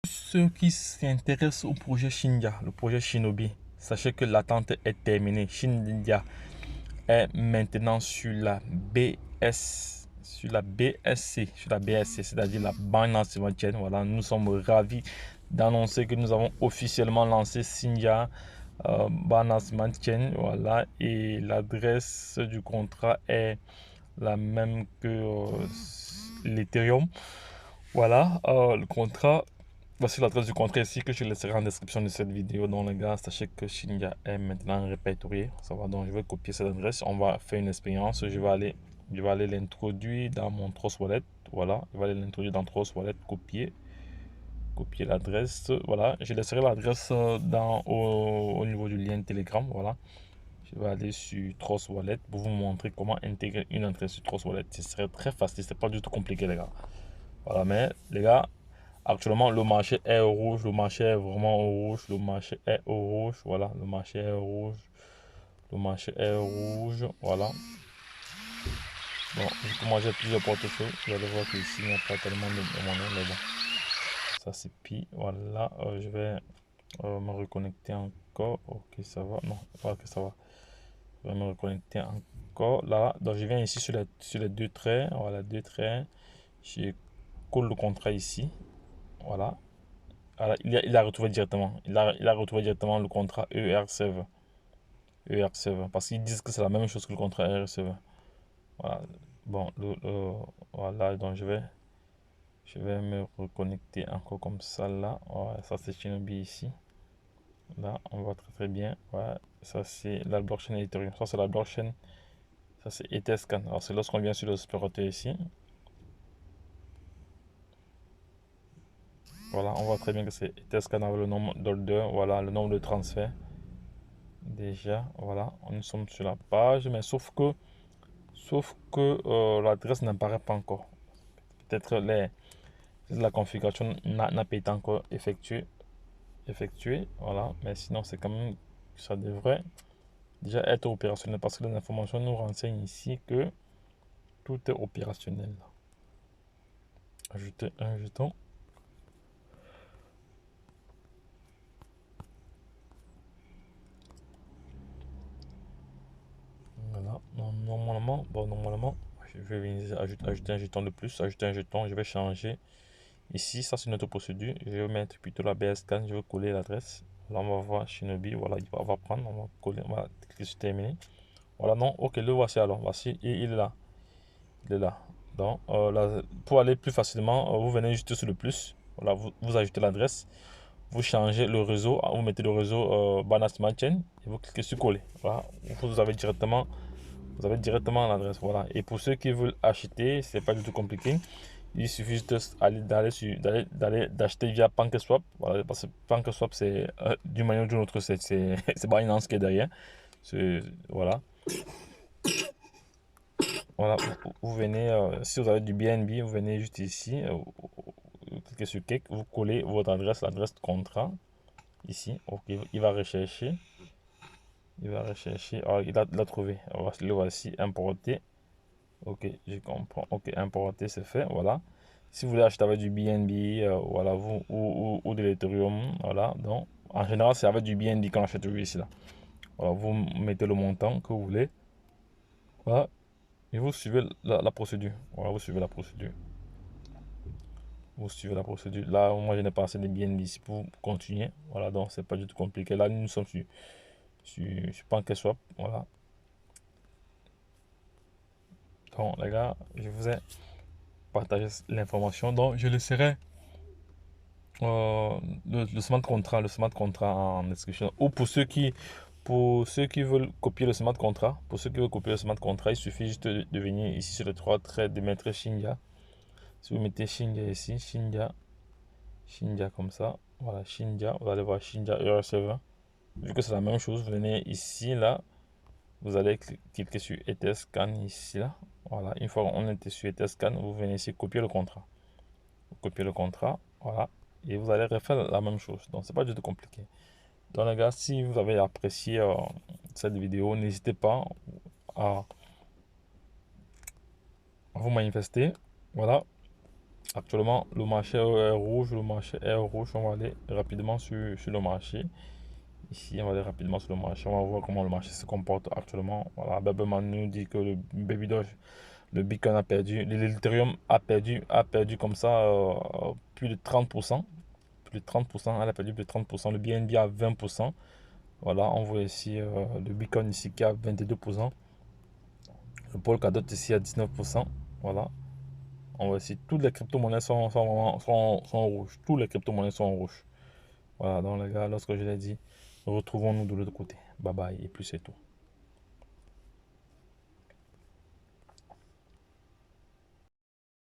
Ceux qui s'intéressent au projet Shinja, le projet Shinobi, sachez que l'attente est terminée. Shinja est maintenant sur la BS, sur la BSC, c'est-à-dire la Binance Smart Chain. Voilà, nous sommes ravis d'annoncer que nous avons officiellement lancé Shinja Binance Smart Chain. Voilà, et l'adresse du contrat est la même que l'Ethereum. Voilà, le contrat. Voici l'adresse du contrat ici que je laisserai en description de cette vidéo. Donc les gars, sachez que Shinja est maintenant répertorié. Ça va, donc je vais copier cette adresse. On va faire une expérience. Je vais aller l'introduire dans mon Trust Wallet. Voilà, je vais aller l'introduire dans Trust Wallet, copier l'adresse. Voilà, je laisserai l'adresse au niveau du lien Telegram. Voilà, je vais aller sur Trust Wallet pour vous montrer comment intégrer une adresse sur Trust Wallet. Ce serait très facile, c'est pas du tout compliqué les gars. Voilà, mais les gars, actuellement, le marché est au rouge, le marché est vraiment au rouge, le marché est au rouge, voilà, le marché est au rouge, le marché est au rouge, voilà. Bon, vu que moi j'ai plusieurs portefeuilles, vous allez voir qu'ici il n'y a pas tellement de monnaie, mais bon, ça c'est pire, voilà, je vais me reconnecter encore, ok ça va, non, ok ça va, je vais me reconnecter encore, là, donc je viens ici sur les deux traits, voilà, deux traits, je colle le contrat ici, voilà. Alors, il a retrouvé directement. Il a retrouvé directement le contrat ERCV. ERCV. Parce qu'ils disent que c'est la même chose que le contrat ERCV. Voilà. Bon, voilà, donc je vais me reconnecter encore comme ça là. Ouais, ça c'est Shinobi ici. Là, on voit très très bien. Ouais, ça c'est la blockchain Ethereum. Ça c'est la blockchain. Ça c'est Etherscan. Alors c'est lorsqu'on vient sur le spéroteur ici. Voilà, on voit très bien que c'est Etherscan avec le nombre d'orders. Voilà, le nombre de transferts. Déjà, voilà, nous sommes sur la page, mais sauf que l'adresse n'apparaît pas encore. Peut-être la configuration n'a pas été encore effectuée, voilà, mais sinon c'est quand même, ça devrait déjà être opérationnel parce que les informations nous renseignent ici que tout est opérationnel. Ajouter un jeton. Voilà, normalement, je vais venir ajouter un jeton de plus, ajouter un jeton, je vais changer. Ici, ça c'est notre procédure. Je vais mettre plutôt la BS scan, je vais coller l'adresse. Là, on va voir Shinobi, voilà, il va prendre, on va coller, on va cliquer sur terminer. Voilà, non, ok, le voici alors, voici, et il est là. Il est là. Donc, là, pour aller plus facilement, vous venez juste sur le plus. Voilà, vous ajoutez l'adresse, vous changez le réseau, vous mettez le réseau Binance Smart Chain et vous cliquez sur coller. Voilà, vous avez directement l'adresse. Voilà, et pour ceux qui veulent acheter, c'est pas du tout compliqué. Il suffit juste d'acheter via PancakeSwap. Voilà, parce que PancakeSwap, c'est d'une manière ou d'une autre, c'est Binance qui est derrière. Voilà. Voilà, vous venez, si vous avez du BNB, vous venez juste ici, vous cliquez sur Cake, vous collez votre adresse, l'adresse de contrat, ici. Ok, il va rechercher. Il va rechercher. Alors, il l'a trouvé. Le voici, importé. Ok, je comprends. Ok, importer, c'est fait. Voilà. Si vous voulez acheter avec du BNB, voilà, ou de l'Ethereum, voilà. Donc, en général, c'est avec du BNB qu'on achète ici, là. Voilà, vous mettez le montant que vous voulez. Voilà. Et vous suivez la procédure. Voilà, vous suivez la procédure. Vous suivez la procédure. Là, moi, je n'ai pas assez de BNB ici pour continuer. Voilà, donc, c'est pas du tout compliqué. Là, nous sommes sur PancakeSwap. Voilà. Donc, les gars, je vous ai partagé l'information. Donc, je laisserai le smart contrat en description. Ou pour ceux qui veulent copier le smart contrat, il suffit juste de venir ici sur les trois traits de mettre Shinja. Si vous mettez Shinja ici, Shinja comme ça, voilà, Shinja, vous allez voir Shinja ERC20. Vu que c'est la même chose, vous venez ici, là, vous allez cliquer sur Etherscan ici, là. Voilà, une fois qu'on est sur Etherscan, vous venez ici copier le contrat. Vous copiez le contrat, voilà, et vous allez refaire la même chose. Donc, c'est pas du tout compliqué. Donc, les gars, si vous avez apprécié cette vidéo, n'hésitez pas à vous manifester. Voilà, Actuellement, le marché est rouge, le marché est rouge. On va aller rapidement sur le marché. Ici, on va aller rapidement sur le marché. On va voir comment le marché se comporte actuellement. Voilà, Beberman nous dit que le Baby Doge, le Bitcoin a perdu, l'Ethereum a perdu comme ça plus de 30%. Plus de 30%, elle a perdu plus de 30%. Le BNB à 20%. Voilà, on voit ici le Bitcoin ici qui a 22%. Le Polkadot ici à 19%. Voilà. On voit ici toutes les crypto-monnaies sont rouges. Toutes les crypto-monnaies sont rouges. Voilà, donc les gars, lorsque je l'ai dit, retrouvons-nous de l'autre côté. Bye bye et plus c'est tout.